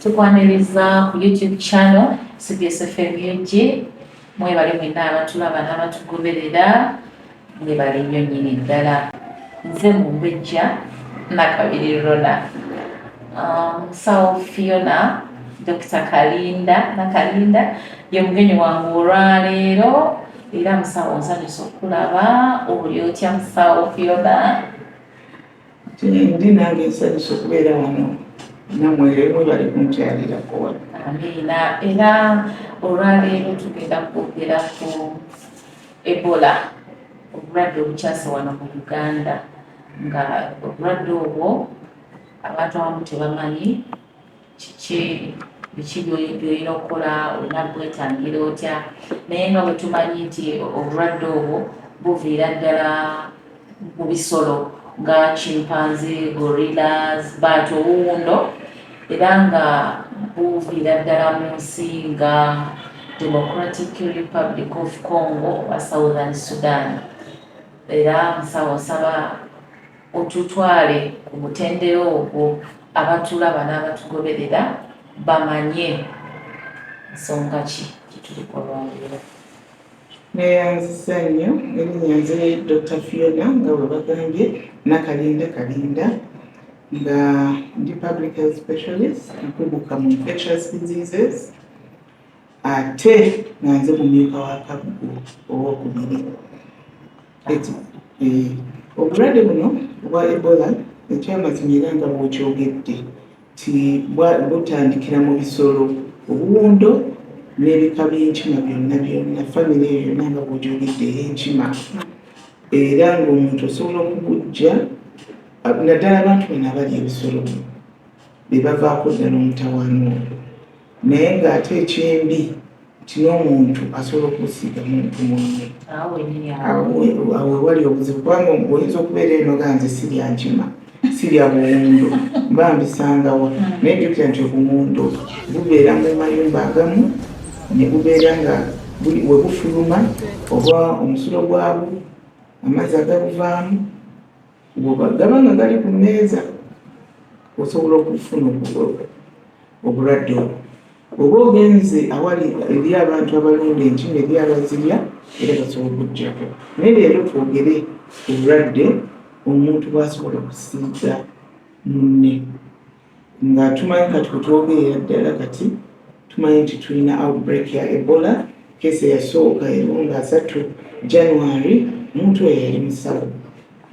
tukwaniriza ku YouTube channel CBS FM UG. Mwebale mwenna abatulaba n'abatugoberera, mwebale nnyo nnyini ddala. Nze Mumbejja Nakabiri Rona, Musawo Fiona Dr. Nakalinda ye mugenyi wange olwaleero, era musawo nsanyusa okulaba. Oli otya Musawo Fiona? Ndi nange nsanyusa okubeera wano namwe bali kunkyalirako wano. Amiina. Era olwaleero tugenda kwogera ku Ebola, obulwadde obukyase wano mu Uganda, nga obulwadde obwo abantu abamu tebamanyi kiki by'olina okukola, olina bwetangira otya. Naye nga bwe tumanyi nti obulwadde obwo buviira ddala mu bisolo nga chimpanzee, gorillas, bato, owundo, era nga buviira ddala mu nsi nga Democratic Republic of Congo oba Southern Sudan. Era musawo nsaba otutwale ku mutendera ogwo abatulaba n'abatugoberera bamanye nsonga ki tuliko olwaleero. Neyanzisa nnyo erinnya nze Dr. Fiona nga bwe bagambye Nakalinda nga ndi public health specialist nkubuka mu infectious diseases, ate nga nze mumyuka wa Kabugu owokubiri. Obulwadde buno obwa Ebola ekyamazima era nga bwokyogedde ti butandikira mu bisolo, obuwundo n'ebika by'enkima byonna, famire eyo yonna nga bwogyogedde ey'enkima, era ng'omuntu osobola okugujja naddala abantu bano abali ebisolo be bavaako ddala omutawaana ogwo, naye ng'ate ekyembi nti n'omuntu asobola okusiiga muntu munne. Awo wali obuzibu, kubanga oyinza okubeera eno ganze sirya nkima, sirya buwundo, mba mbisangawa. Naye jjukira nti obuwundo bubeera mu mayumba agamu, ne bubeera nga we bufuluma oba omusulo gwabwo amazzi agabuvaamu gaba nga gali ku mmeeza, osobola okufuna obulwadde obwo. Oba ogenze awali eri abantu abalunda enkima eri abazirya, era basobola okuggyako. Naye leero twogere obulwadde omuntu bw'asobola okusiiga munne, nga tumanyi kati kutwogerera ddala kati tumanyi nti tulina outbreak ya Ebola. Kesi eyasooka nga 3 January, omuntu oyo yali musawo,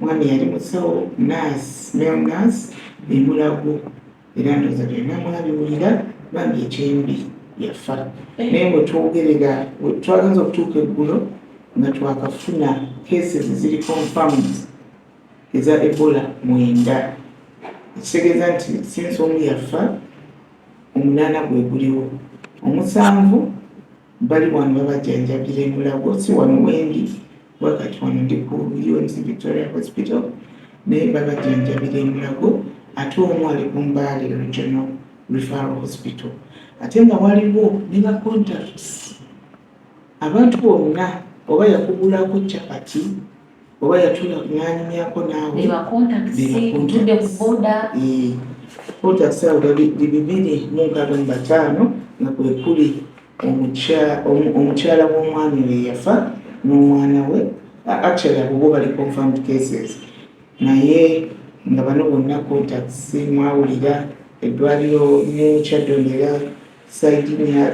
mwami yali musawo, male nurse Mulago, era ndowooza byonna mwabiwulira, bambi ekyembi yafa. Naye bwe twogerera twagaza okutuuka eggulo nga twakafuna cases ziri confirmed eza Ebola 9, ekitegeeza nti since omu yafa, 8 gwe guliwo, 7 bali wano babajjanjabira Mulago, si wano wendi wakati wano ndi ku UMC Victoria Hospital, naye babajjanjabira Mulago, ate omu ali ku Mbale Regional Referral Hospital. Ate nga waliwo ne ba contacts, abantu bonna oba yakugulako capati oba yatulanyumyako naawe contacts abo 265 nga kwe kuli omukyala w'omwami we yafa n'omwana we, actually abo bali confirmed cases, naye nga bano bonna contacts mwawulira eddwaliro n'ekyadondera saidi ya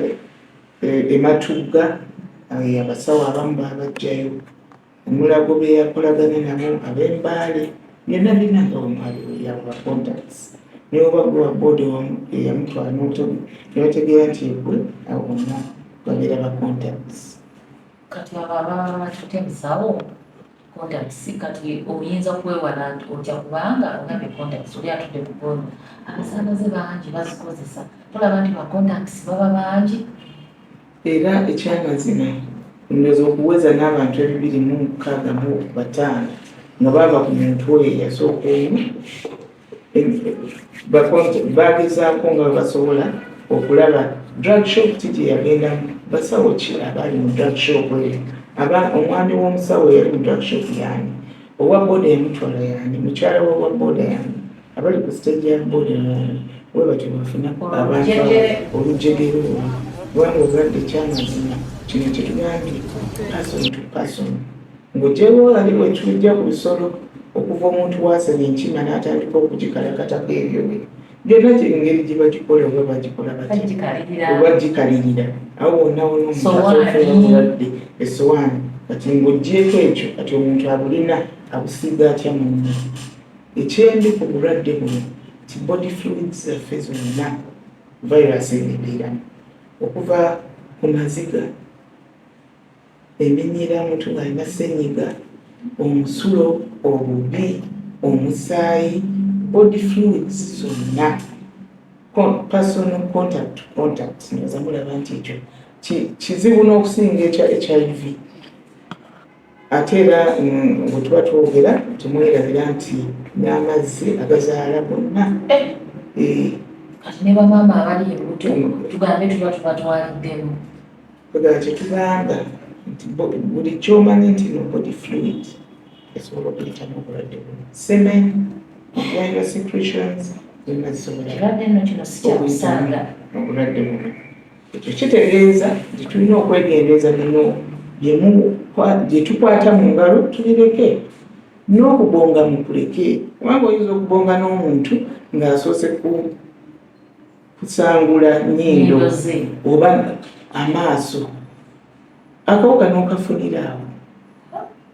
Ematugga, abasawo abamu babajjayo, Mulago be yakolagana nabo, ab'Embale, byonna birina nga omwaliwo yaba contacts. Naye oba gwe wa boodi eyamutwala nebategeera nti egwe abo bonna babeera ba contacts. Kati aba batute musawo contacts, kati oyinza kwewala otya kubanga ngabye contacts oli atudde ku boodi, abasaabaze bangi bazikozesa, tolaba nti ba contacts baba bangi. Era ekyamazima ndowooza okuweza n'abantu 265 nga bava ku muntu oyo eyasooka omu, bagezaako nga basobola okulaba drug shop titi yagendamu, basawo ki abali mu drug shop eyo, omwami w'omusawo yali mu drug shop yani, owa boda yamutwala yani, mukyala wa boda yani, abali ku stage ya boda yani, bwe batyo bafuna Olujegere. olujegere olwo kubanga obulwadde kyamazima kino kyetugambye person to person ng'ogyeko ali wetujja ku bisolo okuva omuntu wasenya enkima n'atandika okugikalakatako ebyo byonna engeri gye bagikola oba bagikola oba gikalirira awo wonna wonna omuntu essowaani kati ng'oggyeko ekyo kati omuntu abulina abusiiga atya munno ekyembi ku bulwadde buno ti body fluids zaffe zonna virus ebibeeramu okuva ku maziga eminyira omuntu ng'alina ssenyiga omusulo obubi omusaayi body fluids zonna personal contact nyoza mulaba nti ekyo kizibu n'okusinga ekya HIV ate era bwe tuba twogera temwerabira nti n'amazzi agazaala bonna kati ne bamaama abali embuto tugambe tuba tubatwaliddemu kwegala kyetugamba nti buli kyomanyi nti no body fluid esobola okuyitamu obulwadde buno semen viral secretions zonna zisobola ekirwadde nno kino si kyakusanga obulwadde buno ekyo kitegeeza nti tulina okwegendeeza bino bye tukwata mu ngalo tubireke n'okubonga mukuleke kubanga oyinza okubonga n'omuntu ng'asoose kusangula nnyindo oba amaaso akawuka n'okafunira awo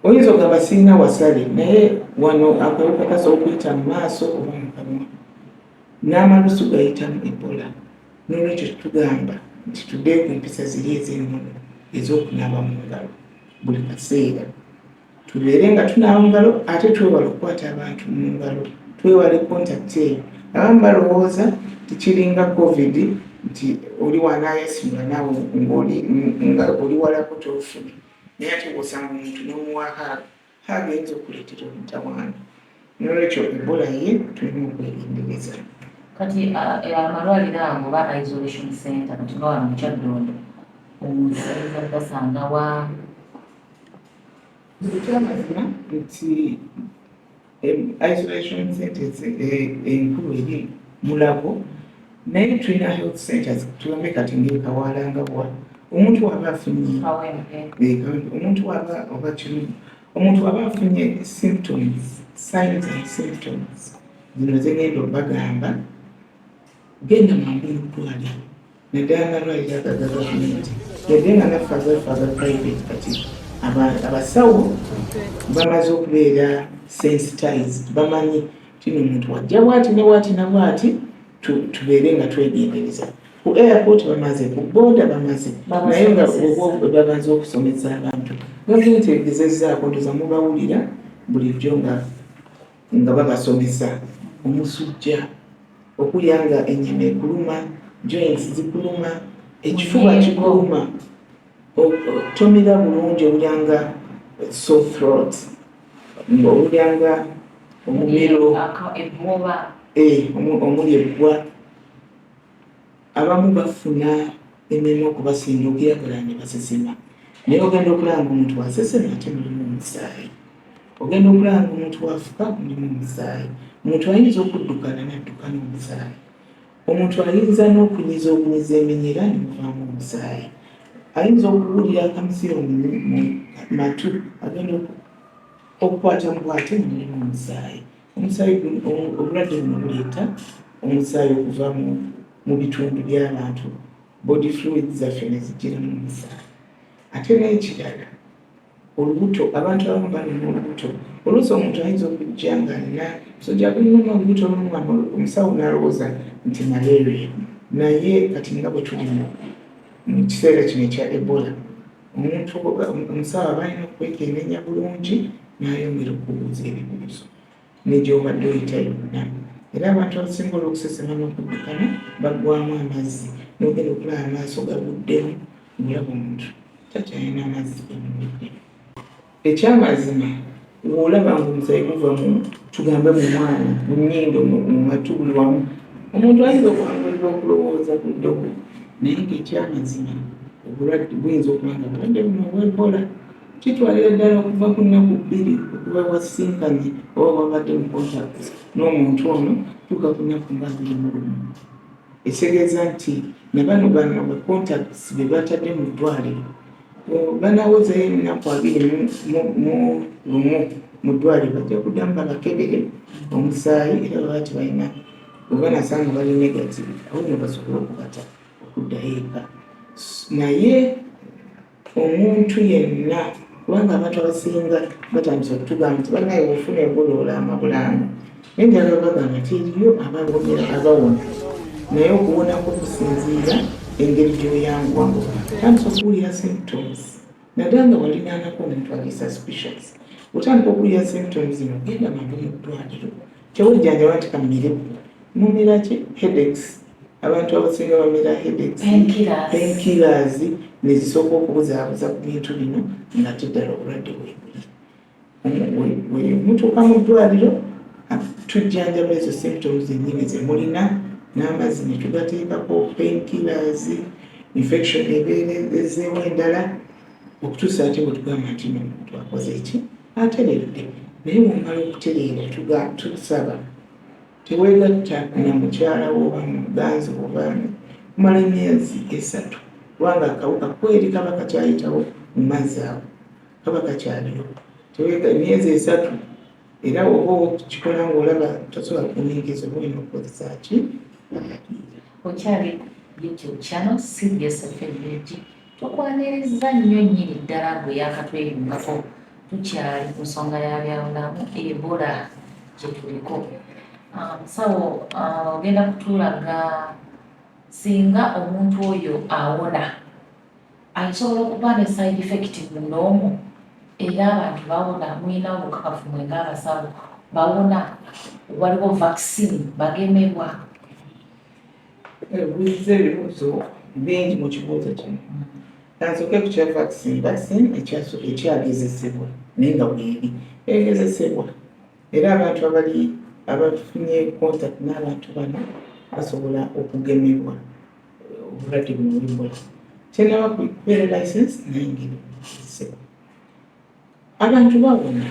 oyinza ogamba sirina wasale naye wano akawuka kasobola okuyita mu maaso oba mu kamwa n'amalusu gayitamu ebola n'olwekyo tugamba nti tudde ku mpisa ziri ez'ennono ez'okunaaba mu ngalo buli kaseera tubeere nga tunaaba mu ngalo ate twewala okukwata abantu mu ngalo twewale contact eyo abamu balowooza tikiringa covid nti oli wanayasimula naawe nga oli walako tofune naye ate bw'osanga omuntu n'omuwa haaga eyinza okuleetera omutawaana n'olwekyo ebola ye tulina okwegendereza kati amalwaliro ago oba isolation center kati nga wano mu Kyaddondo omusaiza gasanga wa ekyamazima nti isolation centers enkulu eri Mulago naye tulina health centers tugambe kati ng'ekawalangabwa omuntu waba afunye omuntu waba afunye symptoms signs and symptoms zino zigenda obagamba genda mangu mu ddwaliro naddala amalwaliro aga gavumenti yadde nga naffe agafa private kati abasawo bamaze okubeera sensitized bamanyi tino omuntu wajja bwati ne bwati na bwati tubeere nga twegendereza ku airport bamaze ku boda bamaze naye nga bamaze okusomesa abantu gavumenti egezezzaako ndoza mubawulira bulijjo nga babasomesa omusujja okulya nga ennyama ekuluma joints zikuluma ekifuba kikuluma tomira bulungi obulyanga sore throat obulyanga omumiro omuli ebbwa abamu bafuna emirimu okubasinga okuyagala ne basesema naye ogenda okulaba nga omuntu wasesema ate mulimu omusaayi ogenda okulaba nga omuntu wafuka mulimu omusaayi omuntu ayinza okuddukana naddukana omusaayi omuntu ayinza n'okunyiza eminyira nemuvaamu omusaayi ayinza okuwulira akamusiro mu matu agenda okukwata mukwate mulimu omusaayi omusaayi obulwadde buno buleeta omusaayi okuva mu bitundu by'abantu body fluids zaffe ne zijjira mu musaayi ate n'ekirala olubuto abantu abamu balina olubuto oluusi omuntu ayinza okujja ng'alina musojja gulina olubuto olumwana omusawo n'alowooza nti malaria naye kati nga bwe tuli mu kiseera kino ekya ebola omusawo aba alina okwekenneenya bulungi n'ayongera okubuuza ebibuuzo n'egyobadde oyita yonna era abantu abasinga olw'okusesema n'okuddukana baggwamu amazzi n'ogenda okulaba amaaso gabuddemu ngulaba omuntu takyalina amazzi gamubuddemu ekyamazima olaba nga omusaayi guva tugambe mu mwana mu nnyindo mu matu buli wamu omuntu ayinza okwanguyirwa okulowooza buddogo naye ng'ekyamazima obulwadde buyinza okuba nga bulwadde buno obw'Ebola kitwalira ddala okuva ku nnaku bbiri okuba wasinkanye oba wabadde mu contact n'omuntu ono tuuka ku nnaku nga 21 ekitegeeza nti ne bano be contacts be batadde mu ddwaliro banaawozayo ennaku 21 mu ddwaliro bajja kuddamu babakebere omusaayi era baba tebalina oba nasanga bali negative awo nno basobola okubata okuddayo eka. Naye omuntu yenna kubanga abantu abasinga batandise okutugamba nti banaye ofuna Ebola olama bulamu naye njagala bagamba nti eriyo abawona naye okuwonako kusinziira engeri gy'oyanguwamu otandika okuwulira symptoms naddala nga walinaanako omuntu ali suspicious otandika okuwulira symptoms zino genda mangu mu ddwaliro tewejjanjaba nti kamire mumira ki headaches abantu abasinga bamira headaches painkillers nezisooka okubuzaabuza ku bintu bino nga teddala obulwadde bwebuli mutuuka mu ddwaliro tujjanjaba ezo symptoms ennyini zemulina n'amazzi ne tugateekako painkillers infection ebeera ezeewo endala okutuusa ate bwe tugamba nti nomuntu akoze eki atereedde naye womala okutereera tusaba teweegatta na mukyala wo oba muganzi oba kumala emyezi 3 kubanga akawuka kweri kaba kakyayitawo mu mazzi awo kaba kakyaliyo emyezi 3 era oba okikola ng'olaba tosobola kunyingiza oba olina okukozesa ki okyali YouTube channel Serious FMG tukwaniriza nnyo nnyini ddala gwe yakatweyungako tukyali ku nsonga ya byabulamu Ebola gye tuliko. Sawo ogenda kutulaga singa omuntu oyo awona asobola okuba ne side effect munomu era abantu bawona mulina obukakafu mwenga abasawo bawona waliwo vaccine bagemebwa. Bulize ebibuuzo bingi mu kibuuzo kino. Kansooke ku kya vaccine ekyagezesebwa naye nga bweri egezesebwa era abantu abafunye contact n'abantu bano basobola okugemebwa obulwadde buno Ebola. Tenaba kubeera license naye ngeri abantu bawona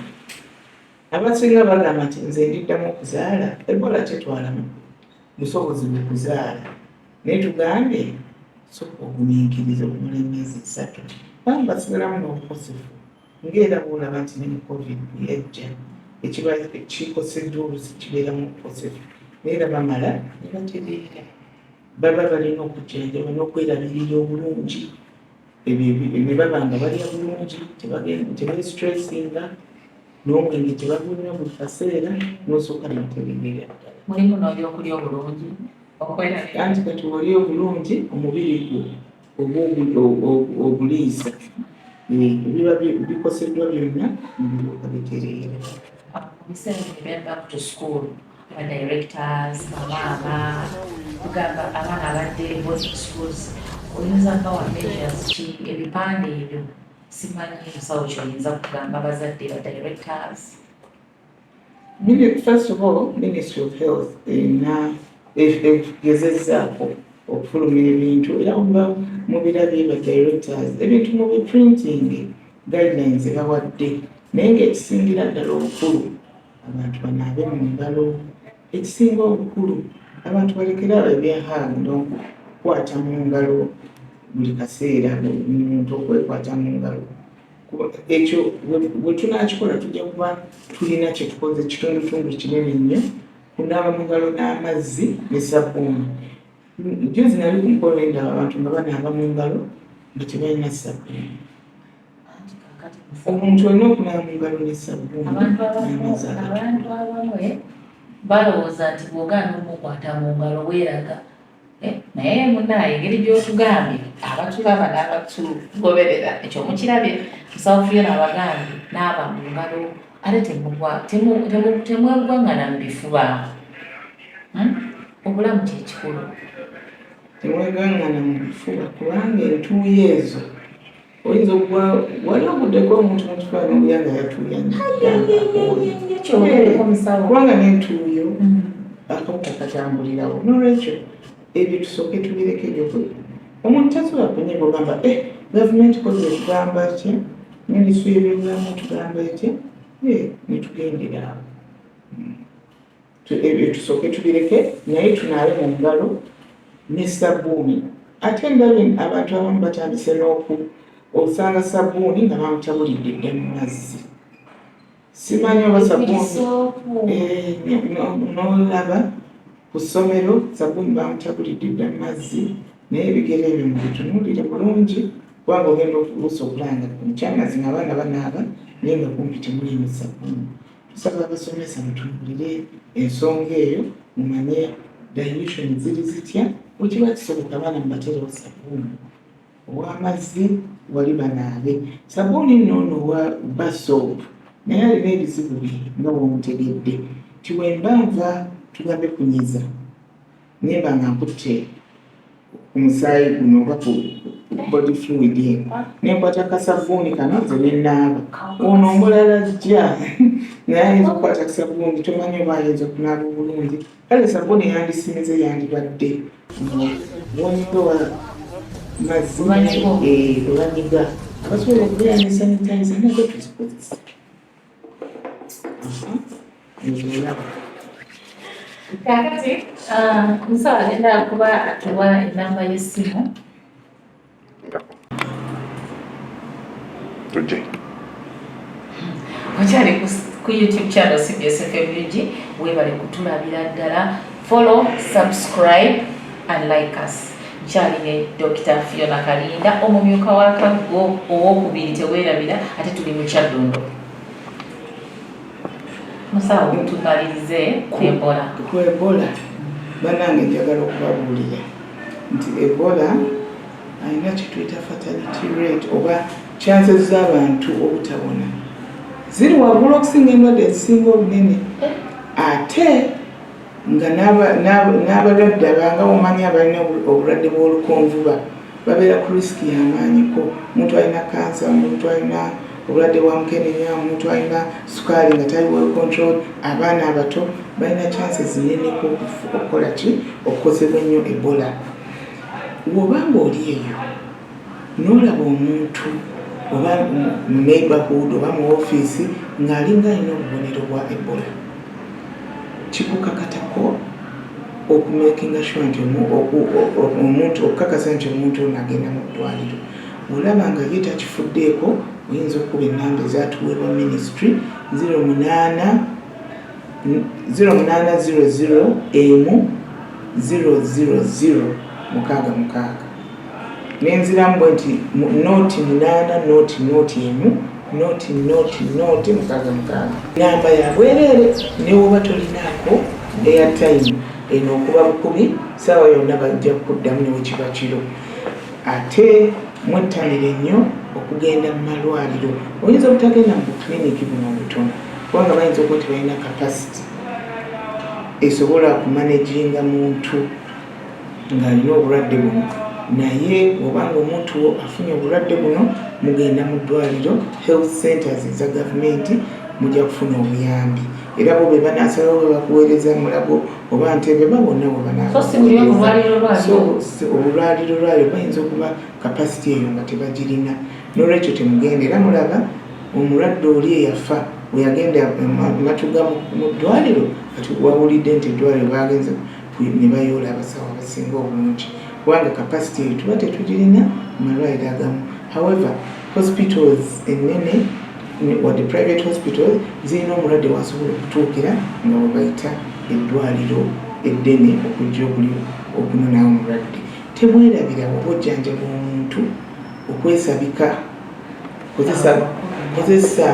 abasinga bagamba nti nze ndiddamu okuzaala Ebola tetwalamu busobozi bwe kuzaala naye tugambe sooka ogumiikiriza okumala emyezi 3 banga basigalamu n'obukosefu ng'era bw'olaba nti ne mu covid yajja ekiba kikoseddwa olusi kibeeramu obukosefu naye era bamala ne batereera baba balina okujjanjaba n'okwerabirira obulungi ne baba nga balya bulungi tebestressinga n'omwenge tebagunywa buli kaseera n'osooka n'otereerera ddala. Mulimu n'ebyokulya obulungi anti kati oli obulungi omubiri obuliisa ebiba bikoseddwa byonna nebibuuka bitereera. Back to school directors bamaama tugamba abaana abadde boarding schools oyinza bawa measures ki ebipande ebyo simanyi musawo kyoyinza kugamba abazadde ba directors. First of all, Ministry of Health egezezzaako okufulumya ebintu era oba mubirabye ba directors ebintu mu biprinting guidelines bawadde naye ng'ekisingira ddala obukulu abantu banaabe mu ngalo ekisinga obukulu abantu balekera ebyahaga n'okukwata mu ngalo buli kaseera omuntu okwekwata mu ngalo ekyo bwe tunaakikola tujja kuba tulina kyetukoze kitundutundu kinene nnyo kunaaba mu ngalo n'amazzi ne sabbuuni. Juzi nali ku mukolo endaba abantu nga banaaba mu ngalo nga tebalina sabbuuni. Omuntu olina okunaaba mu ngalo ne sabbuuni n'amazzi abantu abamu balowooza nti bw'ogaana omukwata mu ngalo weeraga naye munaaye engeri gy'otugambye abatulaba n'abatugoberera ekyo mukirabye musawo Fiona abagambye naaba mu ngalo ate temwegwangana mu bifuba obulamu kyekikulu. Temwegwangana mu bifuba kubanga entuuyo ezo oyinza okuba wali oguddeko omuntu mu kifuba n'obuya nga yatuuya kubanga n'entuuyo akawuka katambulirawo n'olwekyo ebyo tusooke tubireke gyokuli omuntu tasobola kunyiga ogamba gavumenti koze tugamba ki minisitule y'ebyobulamu tugamba eki netugendera awo ebyo tusooke tubireke naye tunaabe mu ngalo ne sabbuuni. Ate ndabye abantu abamu batandise osanga sabbuuni nga bamutabulidde dda mu mazzi. Simanyi oba sabbuuni n'olaba ku ssomero sabbuuni bamutabulidde dda mu mazzi naye ebigere ebyo mubitunuulire bulungi kubanga ogenda okubuusa okulanga mukyamazima abaana banaaba naye nga kumpi temuliimu sabbuuni. Tusaba abasomesa mutunuulire ensonga eyo mumanye dilution ziri zitya wekiba kisoboka abaana mubaterewo sabbuuni ow'amazzi wali banaabe. Sabbuuni nno owa basoopu naye alina ebizibu bye nga bw'omutegedde ti bwe mbanva tugambe kunyiza naye mba nga nkutte ku musaayi guno oba ku body fluid eno nenkwata kasabbuuni kano nze nenaaba ono omulala jja naye ayinza okukwata kasabbuuni tomanyi oba ayinza okunaaba obulungi kale sabbuuni yandisinze yandibadde wonyiwa mazzi obanyiga basobola okubeera ne sanitizer nazo tuzikozesa. Kakati musawo agenda kuba atuwa enamba y'essimu. Okyali ku YouTube channel CBS FMUG weebale kutulabira ddala. Follow, subscribe and like us. Nkyali ne Dr. Fiona Kalinda omumyuka wa Kaggo ow'okubiri teweerabira ate tuli mu Kyaddondo. Musawo tumalirize ku Ebola. Ku Ebola bannange njagala okubabuulira nti Ebola alina kye tuyita fatality rate oba chances z'abantu obutawona ziri waggulu okusinga endwadde ezisinga obunene ate nga n'abalwadde abanga omanyi abalina obulwadde bw'olukonvuba babeera ku risiki y'amaanyiko. Omuntu alina kansa, omuntu alina obulwadde bwa mukenenya, omuntu alina sukaali nga tali well control, abaana abato balina chances zinene okukola ki okukozebwa ennyo Ebola. Bw'obanga oli eyo n'olaba omuntu oba mu neighborhood oba mu ofiisi ng'alinga alina obubonero bwa Ebola kikukakatako okumakinga sure nti omuntu okukakasa nti omuntu ono agenda mu ddwaliro. Olaba nga ye takifuddeeko oyinza okuba ennamba ezatuweebwa ministry 0800 000 600 nenziramu bwe nti noti 8 noti emu noti 600 namba ya bwereere newoba tolinaako airtime eno okuba bukubi saawa yonna bajja kuddamu newekiba kiro. Ate mwettanire nnyo okugenda mu malwaliro. Oyinza obutagenda mu bukiliniki buno obutono kubanga bayinza okuba nti balina capacity esobola okumanaginga muntu ng'alina obulwadde buno, naye obanga omuntu afunye obulwadde buno mugenda mu ddwaliro health centers eza gavumenti mujja kufuna obuyambi era bo be banaasalawo bwe bakuweereza mulago oba Ntebe babonna bwe obulwaliro lwaliro bayinza okuba kapasity eyo nga tebagirina n'olwekyo temugenda. Era mulaba omulwadde oli eyafa bwe yagenda matuga mu ddwaliro kati wawulidde nti eddwaliro bagenze ne bayoola abasawo abasinga obungi kubanga kapasity eyo tuba tetugirina mu malwaliro agamu. However, hospitals ennene wadde private hospitals zirina omulwadde wasobola okutuukira nga bwe bayita eddwaliro eddene okujja okunonawo omulwadde. Temwerabira oba ojjanjaba omuntu okwesabika kozesa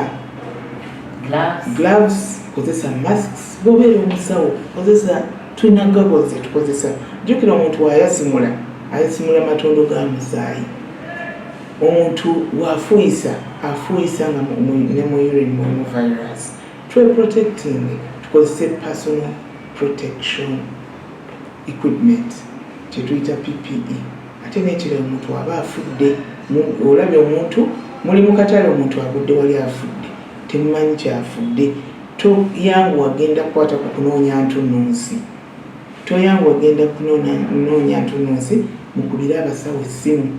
gloves, kozesa masks, bobeera omusawo kozesa tulina goggles zetukozesa. Jjukira omuntu wayasimula matondo ga musaayi. Omuntu wafuuyisa nga ne mu urine mulimu virus. Protecting tukozese personal protection equipment kyetuyita PPE. Ate n'ekirala omuntu waba afudde olabye omuntu muli mu katale omuntu agudde wali afudde temumanyi kyafudde toyangu agenda kukwata ku kunoonya ntunnunsi. Toyangu agenda kunoonya ntunnunsi mukubire abasawo essimu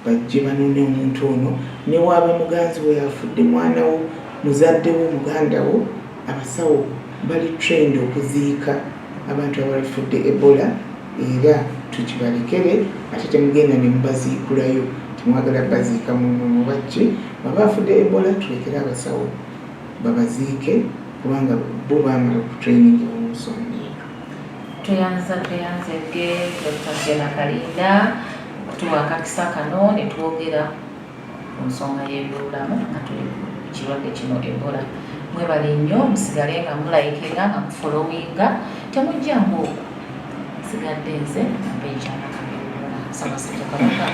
bajje banoone omuntu ono ne waaba muganzi we yafudde mwana wo muzadde wo muganda wo abasawo bali trained okuziika abantu abalifudde Ebola era tukibalekere ate temugenda ne mubaziikulayo temwagala baziika mu bajje baba afudde Ebola tulekere abasawo babaziike kubanga bo baamala okutraininga mu nsonga eyo. Tuyanzege Dr. Fiona Kalinda okutuwa akakisa kano ne twogera ku nsonga y'ebyobulamu nga tuli ku kirwadde kino Ebola. Mwebale nnyo musigale nga mulayikinga nga mufolowinga temujjangu sigadde nze mbeejana Kabirula Ssaabasajja Kabaka.